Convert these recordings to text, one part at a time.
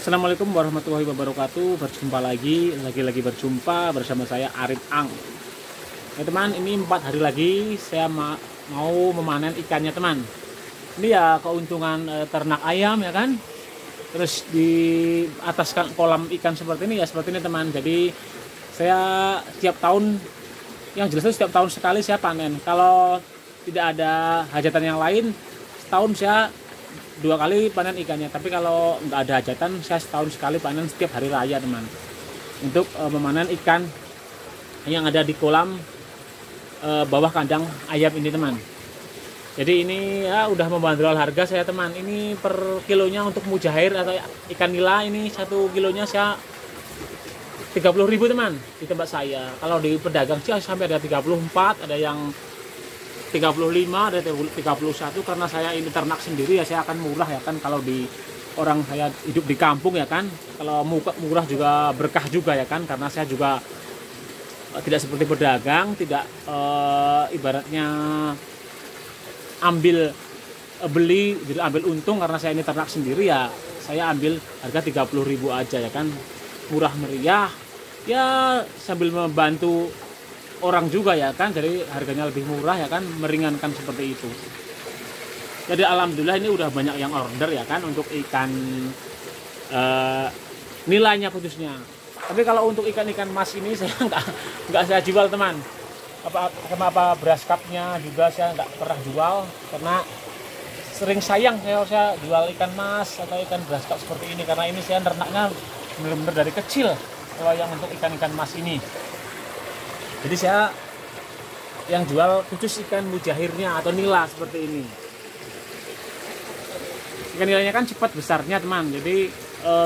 Assalamualaikum warahmatullahi wabarakatuh. Berjumpa lagi berjumpa bersama saya Arif Ang. Ya teman, ini 4 hari lagi saya mau memanen ikannya teman. Ini ya keuntungan ternak ayam ya kan. Terus di atas kolam ikan seperti ini ya seperti ini teman. Jadi saya setiap tahun, yang jelas itu setiap tahun sekali saya panen. Kalau tidak ada hajatan yang lain, setahun saya 2 kali panen ikannya. Tapi kalau nggak ada hajatan, saya setahun sekali panen setiap hari raya teman, untuk memanen ikan yang ada di kolam bawah kandang ayam ini teman. Jadi ini ya udah membandrol harga saya teman. Ini per kilonya untuk mujair atau ikan nila ini 1 kilonya saya 30.000 teman di tempat saya. Kalau di pedagang sih sampai ada 34, ada yang 35, ada 31. Karena saya ini ternak sendiri ya saya akan murah ya kan. Kalau di orang saya hidup di kampung ya kan, kalau murah juga berkah juga ya kan. Karena saya juga tidak seperti pedagang, tidak ibaratnya beli jadi ambil untung. Karena saya ini ternak sendiri ya saya ambil harga 30.000 aja ya kan, murah meriah ya, sambil membantu orang juga ya kan, jadi harganya lebih murah ya kan, meringankan seperti itu. Jadi alhamdulillah ini udah banyak yang order ya kan untuk ikan nilainya khususnya. Tapi kalau untuk ikan-ikan mas ini saya nggak saya jual teman. Apa beras cupnya juga saya nggak pernah jual, karena sering sayang saya jual ikan mas atau ikan beras cup seperti ini, karena ini saya ternaknya benar-benar dari kecil kalau yang untuk ikan-ikan mas ini. Jadi saya yang jual khusus ikan mujahirnya atau nila seperti ini. Ikan nilainya kan cepat besarnya teman. Jadi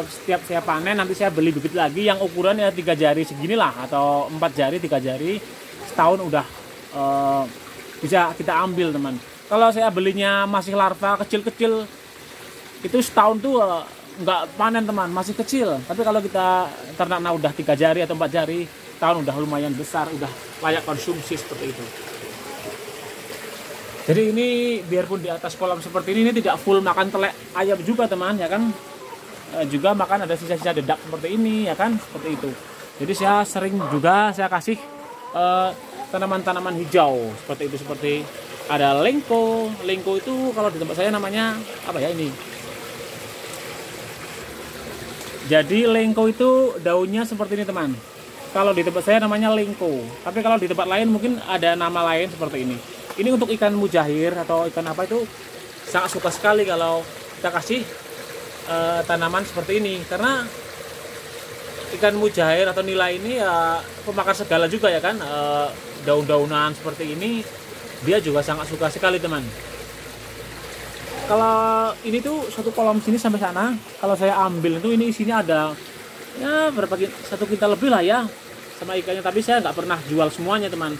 setiap saya panen nanti saya beli bibit lagi yang ukuran ya 3 jari seginilah atau 4 jari 3 jari, setahun udah bisa kita ambil teman. Kalau saya belinya masih larva kecil-kecil itu setahun tuh nggak panen teman, masih kecil. Tapi kalau kita ternaknya udah 3 jari atau 4 jari, tahun udah lumayan besar, udah layak konsumsi seperti itu. Jadi ini biarpun di atas kolam seperti ini tidak full makan telek ayam juga teman ya kan, juga makan ada sisa-sisa dedak seperti ini ya kan, seperti itu. Jadi saya sering juga saya kasih tanaman-tanaman hijau seperti itu, seperti ada lengko itu kalau di tempat saya namanya apa ya ini. Jadi lengko itu daunnya seperti ini teman. Kalau di tempat saya namanya lengko, tapi kalau di tempat lain mungkin ada nama lain seperti ini. Ini untuk ikan mujahir atau ikan apa itu sangat suka sekali kalau kita kasih tanaman seperti ini, karena ikan mujair atau nila ini ya pemakan segala juga ya kan, daun-daunan seperti ini dia juga sangat suka sekali teman. Kalau ini tuh satu kolam sini sampai sana, kalau saya ambil itu ini isinya ada ya berapa 1 kintal lebih lah ya sama ikannya. Tapi saya nggak pernah jual semuanya teman,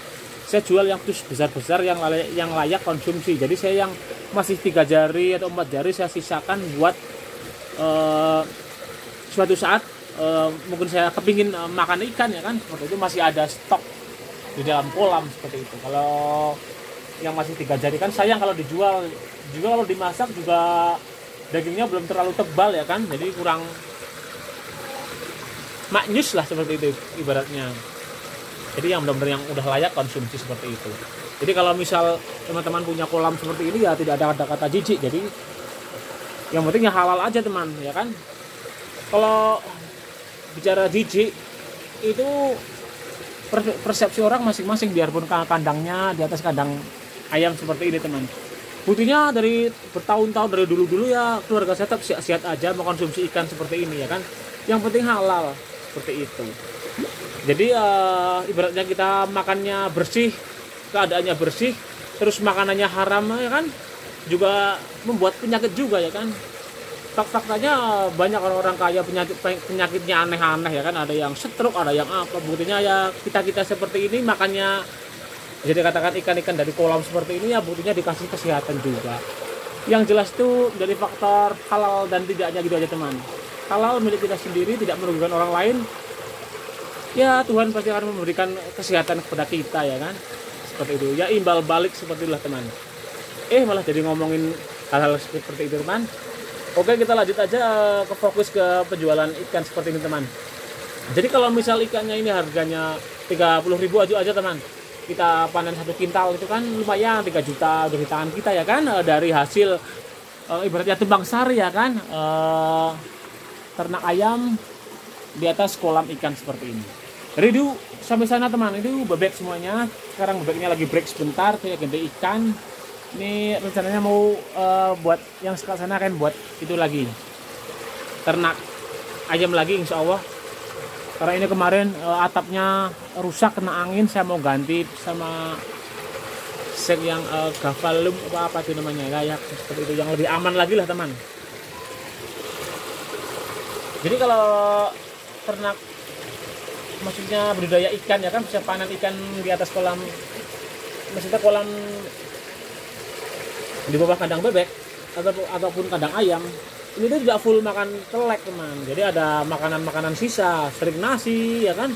saya jual yang terus besar-besar yang layak konsumsi. Jadi saya yang masih 3 jari atau 4 jari saya sisakan buat suatu saat mungkin saya kepingin makan ikan ya kan, seperti itu masih ada stok di dalam kolam seperti itu. Kalau yang masih 3 jari kan sayang kalau dijual, juga kalau dimasak juga dagingnya belum terlalu tebal ya kan, jadi kurang maknyus lah seperti itu ibaratnya. Jadi yang benar-benar yang udah layak konsumsi seperti itu. Jadi kalau misal teman-teman punya kolam seperti ini ya tidak ada kata jijik, jadi yang penting ya halal aja teman ya kan. Kalau bicara jijik itu persepsi orang masing-masing, biarpun kandangnya di atas kandang ayam seperti ini teman. Buktinya dari bertahun-tahun, dari dulu-dulu ya keluarga saya tetap sehat-sehat aja mengkonsumsi ikan seperti ini ya kan. Yang penting halal seperti itu. Jadi ibaratnya kita makannya bersih, keadaannya bersih, terus makanannya haram ya kan, juga membuat penyakit juga ya kan. Faktanya banyak orang-orang kaya penyakitnya aneh-aneh ya kan, ada yang stroke, ada yang apa. Buktinya ya kita seperti ini makannya, jadi katakan ikan-ikan dari kolam seperti ini ya buktinya dikasih kesehatan juga. Yang jelas itu dari faktor halal dan tidaknya gitu aja teman. Halal milik kita sendiri, tidak merugikan orang lain, ya Tuhan pasti akan memberikan kesehatan kepada kita ya kan, seperti itu ya, imbal balik seperti itulah teman. Malah jadi ngomongin hal-hal seperti itu teman. Oke, kita lanjut aja ke fokus ke penjualan ikan seperti ini teman. Jadi kalau misal ikannya ini harganya 30.000 aja teman, kita panen 1 kintal itu kan lumayan 3 juta dari tangan kita ya kan, dari hasil ibaratnya tumbang sari ya kan, ternak ayam di atas kolam ikan seperti ini. Jadi itu sampai sana teman, itu bebek semuanya. Sekarang bebeknya lagi break sebentar, saya ganti ikan. Ini rencananya mau buat yang sebelah sana kan, buat itu lagi ternak ayam lagi insya Allah. Karena ini kemarin atapnya rusak kena angin, saya mau ganti sama sek yang gavalum apa itu namanya, kayak seperti itu yang lebih aman lagi lah teman. Jadi kalau ternak maksudnya budidaya ikan ya kan, bisa panen ikan di atas kolam, maksudnya kolam di bawah kandang bebek ataupun kandang ayam, ini tuh tidak full makan kelek teman. Jadi ada makanan-makanan sisa, sering nasi ya kan,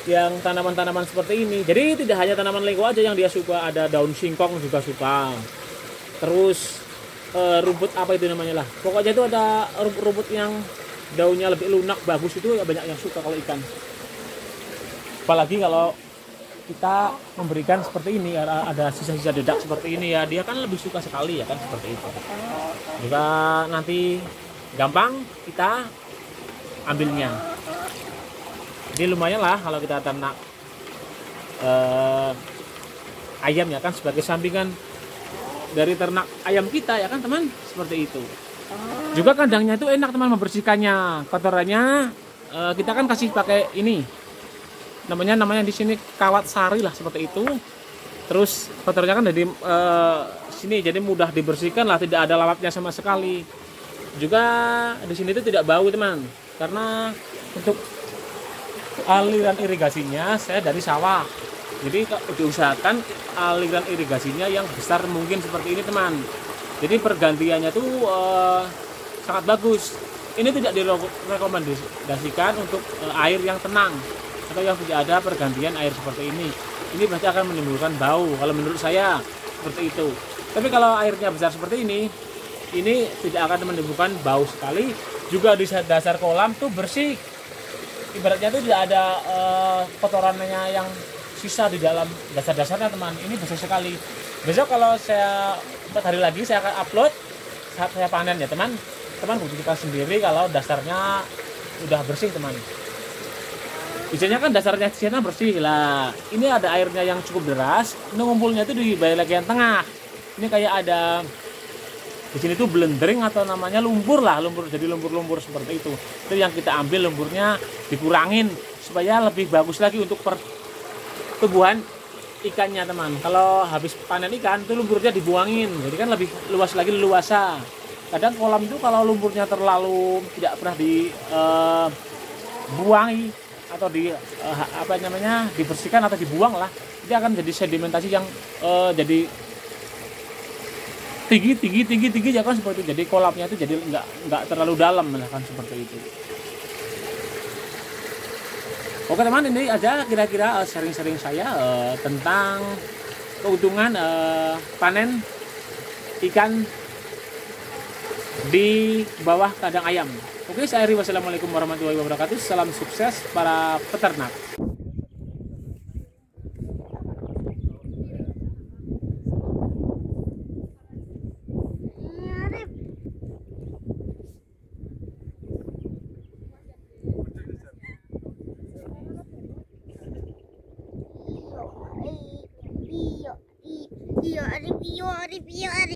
yang tanaman-tanaman seperti ini. Jadi tidak hanya tanaman lego aja yang dia suka, ada daun singkong juga suka. Terus rumput apa itu namanya lah, pokoknya itu ada rumput yang daunnya lebih lunak bagus, itu ya banyak yang suka kalau ikan. Apalagi kalau kita memberikan seperti ini, ada sisa-sisa dedak seperti ini ya, dia kan lebih suka sekali ya kan, seperti itu. Juga nanti gampang kita ambilnya. Jadi lumayan lah kalau kita ternak ayam ya kan, sebagai sampingan dari ternak ayam kita ya kan teman, seperti itu. Juga kandangnya itu enak teman membersihkannya, kotorannya kita kan kasih pakai ini, namanya di sini kawat sari lah seperti itu. Terus kotornya kan dari sini, jadi mudah dibersihkan lah, tidak ada lawatnya sama sekali. Juga di sini itu tidak bau teman, karena untuk aliran irigasinya saya dari sawah. Jadi diusahakan aliran irigasinya yang besar mungkin seperti ini teman. Jadi pergantiannya tuh sangat bagus. Ini tidak direkomendasikan untuk air yang tenang atau yang tidak ada pergantian air seperti ini. Ini pasti akan menimbulkan bau kalau menurut saya, seperti itu. Tapi kalau airnya besar seperti ini tidak akan menimbulkan bau sekali. Juga di dasar kolam tuh bersih, ibaratnya tuh tidak ada kotorannya yang sisa di dalam dasar-dasarnya teman. Ini bersih sekali. Besok kalau saya 4 hari lagi saya akan upload saat saya panen ya teman. Teman buktikan sendiri kalau dasarnya udah bersih teman. Biasanya kan dasarnya di sana bersih lah. Ini ada airnya yang cukup deras. Ini ngumpulnya itu di bagian tengah. Ini kayak ada di sini tuh blendering atau namanya lumpur lah, jadi lumpur-lumpur seperti itu. Itu yang kita ambil, lumpurnya dikurangin supaya lebih bagus lagi untuk pertumbuhan ikannya teman. Kalau habis panen ikan itu lumpurnya dibuangin, jadi kan lebih luas lagi, leluasa. Kadang kolam itu kalau lumpurnya terlalu tidak pernah dibuangi atau dibersihkan atau dibuang lah, dia akan jadi sedimentasi yang jadi tinggi ya kan, seperti itu. Jadi kolamnya itu jadi nggak terlalu dalam kan, seperti itu. Oke teman, ini aja kira-kira sharing-sharing saya tentang keuntungan panen ikan di bawah kandang ayam. Oke, saya Ari, wassalamualaikum warahmatullahi wabarakatuh. Salam sukses para peternak. Iyo, Arif, iyo, Arif, iyo, Arif.